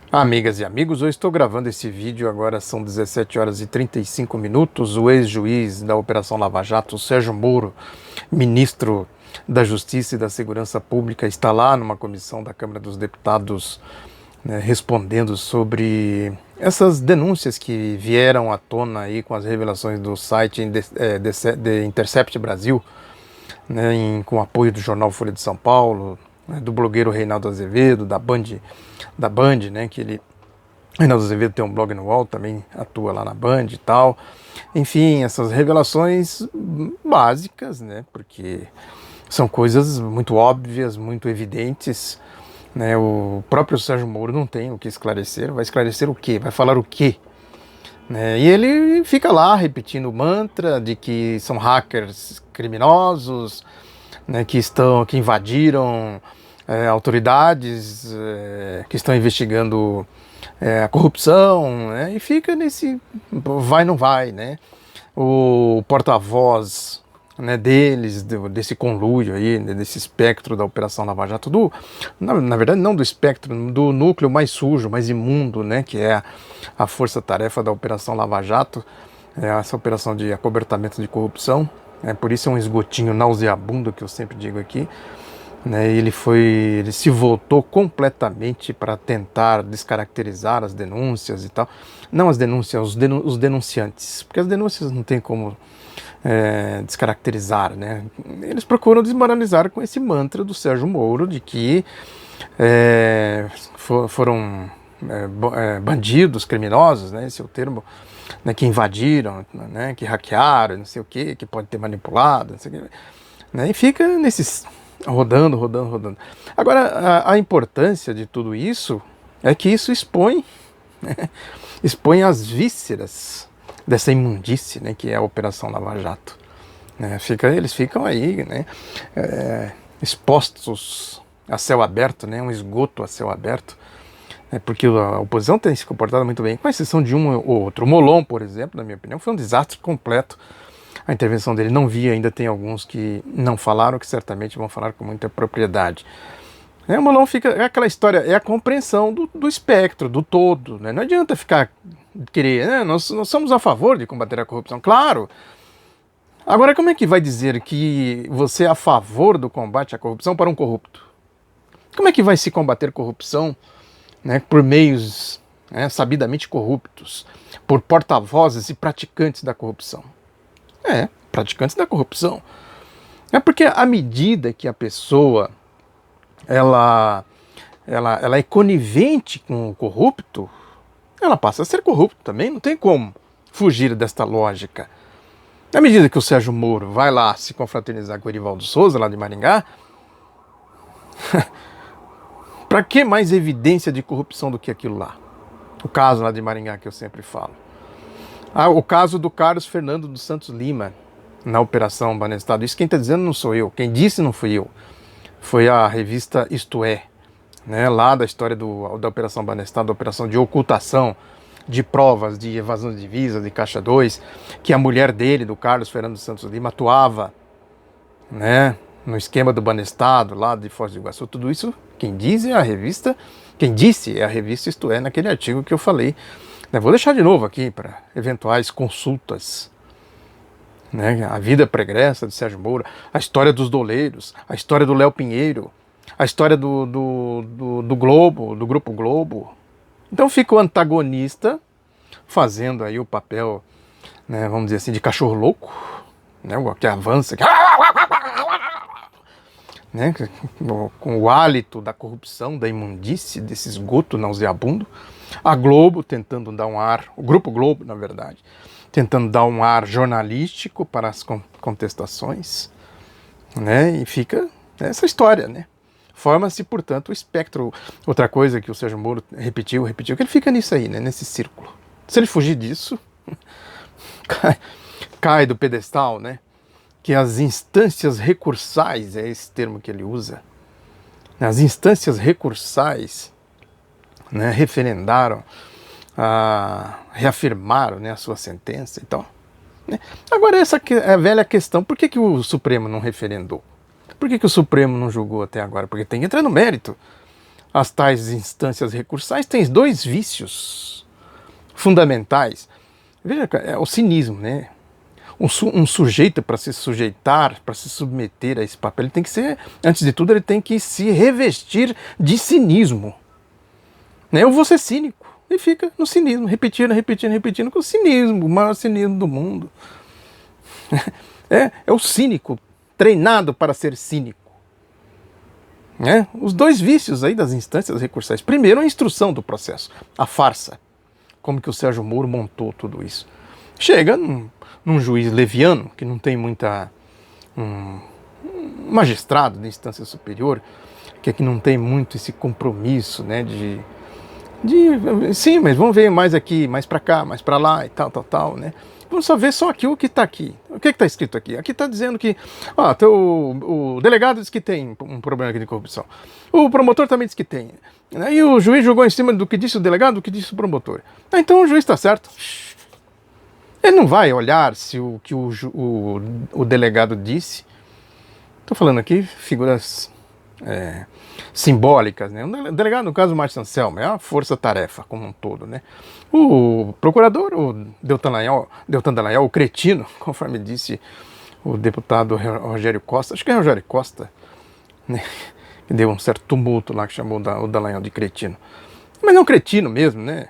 Amigas e amigos, eu estou gravando esse vídeo, agora são 17 horas e 35 minutos. O ex-juiz da Operação Lava Jato, Sérgio Moro, ministro da Justiça e da Segurança Pública, está lá numa comissão da Câmara dos Deputados, né, respondendo sobre essas denúncias que vieram à tona aí com as revelações do site The Intercept Brasil, né, com o apoio do jornal Folha de São Paulo, né, do blogueiro Reinaldo Azevedo, da Band, né, que ele, Reinaldo Azevedo tem um blog no UOL, também atua lá na Band e tal. Enfim, essas revelações básicas, né, porque são coisas muito óbvias, muito evidentes, né, o próprio Sérgio Moro não tem o que esclarecer, vai esclarecer o quê? Vai falar o quê? Né? E ele fica lá repetindo o mantra de que são hackers criminosos, né, que invadiram autoridades, que estão investigando a corrupção, né, e fica nesse vai não vai, né? O porta-voz, né, deles, desse conluio aí, né, desse espectro da Operação Lava Jato, na verdade não do espectro, do núcleo mais sujo, mais imundo, né, que é a força-tarefa da Operação Lava Jato, essa operação de acobertamento de corrupção, por isso é um esgotinho nauseabundo que eu sempre digo aqui, né, ele se voltou completamente para tentar descaracterizar as denúncias e tal, não as denúncias, os denunciantes, porque as denúncias não tem como descaracterizar, né? Eles procuram desmoralizar com esse mantra do Sérgio Moro de que foram bandidos, criminosos, né? Esse é o termo, né, que invadiram, né, que hackearam, não sei o que pode ter manipulado, não sei o que, né? E fica nesses rodando. Agora, a importância de tudo isso é que isso expõe, né, expõe as vísceras dessa imundície, né, que é a Operação Lava Jato. Né? Eles ficam aí, né, expostos a céu aberto, né, um esgoto a céu aberto, né, porque a oposição tem se comportado muito bem, com exceção de um ou outro. O Molon, por exemplo, na minha opinião, foi um desastre completo. A intervenção dele não vi, ainda tem alguns que não falaram, que certamente vão falar com muita propriedade. O Molon fica, é aquela história, é a compreensão do espectro, do todo, né? Não adianta ficar querer, nós somos a favor de combater a corrupção, claro. Agora, como é que vai dizer que você é a favor do combate à corrupção para um corrupto? Como é que vai se combater corrupção, né, por meios, né, sabidamente corruptos, por porta-vozes e praticantes da corrupção? Praticantes da corrupção. É porque à medida que a pessoa ela é conivente com o corrupto, ela passa a ser corrupto também, não tem como fugir desta lógica. À medida que o Sérgio Moro vai lá se confraternizar com o Erivaldo Souza, lá de Maringá, para que mais evidência de corrupção do que aquilo lá? O caso lá de Maringá que eu sempre falo. O caso do Carlos Fernando dos Santos Lima, na Operação Banestado. Isso quem está dizendo não sou eu, quem disse não fui eu. Foi a revista Isto É, né, lá da história da Operação Banestado, da operação de ocultação de provas de evasão de divisa, de Caixa 2, que a mulher dele, do Carlos Fernando dos Santos Lima, atuava, né, no esquema do Banestado, lá de Foz do Iguaçu. Tudo isso, quem disse é a revista Isto É, naquele artigo que eu falei. Vou deixar de novo aqui para eventuais consultas. Né, a vida pregressa de Sérgio Moro, a história dos doleiros, a história do Léo Pinheiro, a história do Globo, do Grupo Globo. Então fica o antagonista fazendo aí o papel, né, vamos dizer assim, de cachorro louco, né, que avança, né, com o hálito da corrupção, da imundície, desse esgoto nauseabundo. A Globo tentando dar um ar, o Grupo Globo, na verdade, tentando dar um ar jornalístico para as contestações, né? E fica essa história, né? Forma-se, portanto, o espectro. Outra coisa que o Sérgio Moro repetiu, que ele fica nisso aí, né? Nesse círculo. Se ele fugir disso, cai do pedestal, né? Que as instâncias recursais, é esse termo que ele usa, as instâncias recursais, né, referendaram, reafirmaram, né, a sua sentença e tal. Né? Agora, essa é a velha questão: por que o Supremo não referendou? Por que o Supremo não julgou até agora? Porque tem que entrar no mérito. as tais instâncias recursais têm dois vícios fundamentais. Veja, é o cinismo, né? Um sujeito, para se sujeitar, para se submeter a esse papel, ele tem que ser, antes de tudo, ele tem que se revestir de cinismo. Né? Eu vou ser cínico. E fica no cinismo, repetindo, com o cinismo, o maior cinismo do mundo. É o cínico, treinado para ser cínico. Os dois vícios aí das instâncias recursais. Primeiro, a instrução do processo, a farsa. Como que o Sérgio Moro montou tudo isso. Chega num juiz leviano, que não tem muita... um magistrado de instância superior, que aqui não tem muito esse compromisso, né, sim, mas vamos ver mais aqui, mais para cá, mais para lá e tal, né? Vamos só ver só aqui o que está aqui. O que está escrito aqui? Aqui está dizendo que o delegado diz que tem um problema aqui de corrupção. O promotor também diz que tem. E o juiz julgou em cima do que disse o delegado, do que disse o promotor. Então o juiz está certo. Ele não vai olhar se o que o delegado disse. Estou falando aqui figuras simbólicas, né? O delegado, no caso, o Márcio Anselmo, é a força-tarefa como um todo, né? O procurador, o Deltan Dallagnol, o cretino, conforme disse o deputado Rogério Costa, acho que é Rogério Costa, né? Que deu um certo tumulto lá, que chamou o Dallagnol de cretino. Mas não cretino mesmo, né?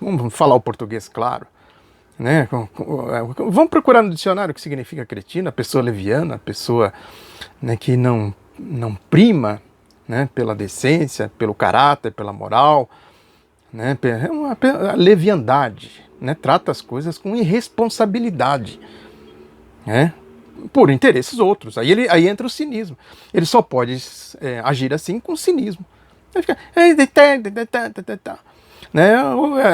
Vamos falar o português claro. Né? Vamos procurar no dicionário o que significa cretino, a pessoa leviana, a pessoa, né, que não prima, né, pela decência, pelo caráter, pela moral, né, a leviandade, né, trata as coisas com irresponsabilidade, né, por interesses outros. Aí entra o cinismo. Ele só pode agir assim com cinismo. Ele fica, né,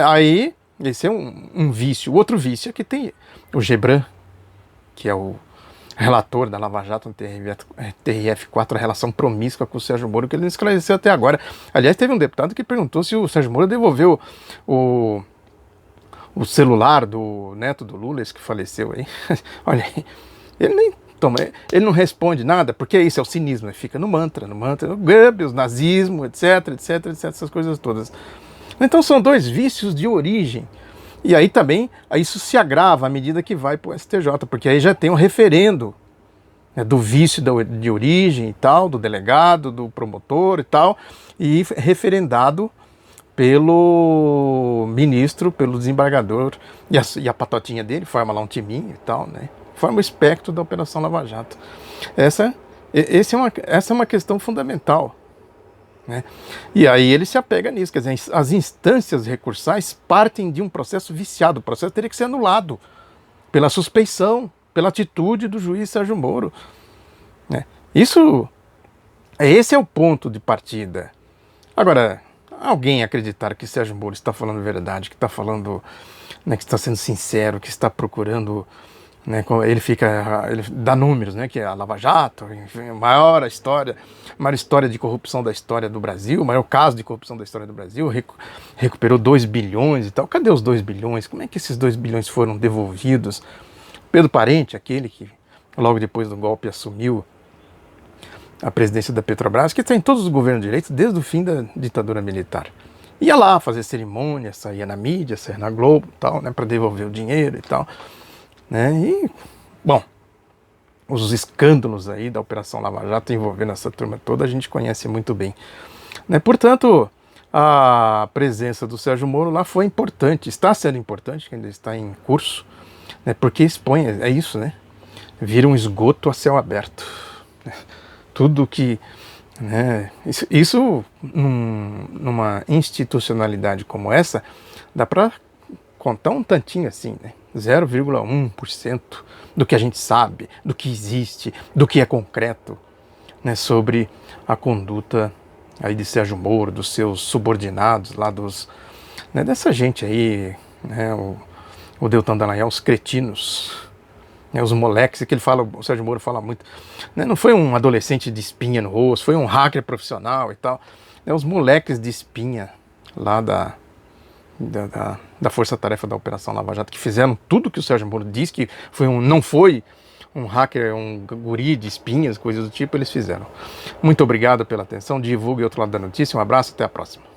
aí esse é um vício. O outro vício é que tem o Gebran, que é o relator da Lava Jato no TRF4, a relação promíscua com o Sérgio Moro, que ele não esclareceu até agora. Aliás, teve um deputado que perguntou se o Sérgio Moro devolveu o celular do neto do Lula, esse que faleceu aí. Olha aí, ele não responde nada, porque isso é o cinismo, ele fica no mantra, o Goebbels, nazismo, etc, essas coisas todas. Então são dois vícios de origem. E aí também, isso se agrava à medida que vai para o STJ, porque aí já tem um referendo, né, do vício de origem e tal, do delegado, do promotor e tal, e referendado pelo ministro, pelo desembargador, e a patotinha dele forma lá um timinho e tal, né? Forma o espectro da Operação Lava Jato. Essa é uma questão fundamental. Né? E aí ele se apega nisso, quer dizer, as instâncias recursais partem de um processo viciado, o processo teria que ser anulado pela suspeição, pela atitude do juiz Sérgio Moro. Né? Esse é o ponto de partida. Agora, alguém acreditar que Sérgio Moro está falando a verdade, que está falando, né, que está sendo sincero, que está procurando... Né, ele dá números, né, que é a Lava Jato, enfim, a maior história de corrupção da história do Brasil, o maior caso de corrupção da história do Brasil, recuperou 2 bilhões e tal. Cadê os 2 bilhões? Como é que esses 2 bilhões foram devolvidos? Pedro Parente, aquele que logo depois do golpe assumiu a presidência da Petrobras, que está em todos os governos direitos desde o fim da ditadura militar. Ia lá fazer cerimônia, saía na mídia, saía na Globo e tal, né, para devolver o dinheiro e tal. Né? E, bom, os escândalos aí da Operação Lava Jato envolvendo essa turma toda a gente conhece muito bem. Né? Portanto, a presença do Sérgio Moro lá foi importante, está sendo importante, que ainda está em curso, né? Porque expõe, é isso, né? Vira um esgoto a céu aberto. Né? Tudo que... Né? Isso numa institucionalidade como essa, dá para contar um tantinho assim, né? 0,1% do que a gente sabe, do que existe, do que é concreto, né, sobre a conduta aí de Sérgio Moro, dos seus subordinados lá, né, dessa gente aí, né, o Deltan Dallagnol, os cretinos, né, os moleques, que o Sérgio Moro fala muito, né, não foi um adolescente de espinha no rosto, foi um hacker profissional e tal, né, os moleques de espinha lá da Força-Tarefa da Operação Lava Jato, que fizeram tudo que o Sérgio Moro disse, que não foi um hacker, um guri de espinhas, coisas do tipo, eles fizeram. Muito obrigado pela atenção, divulgue o outro lado da notícia, um abraço, até a próxima.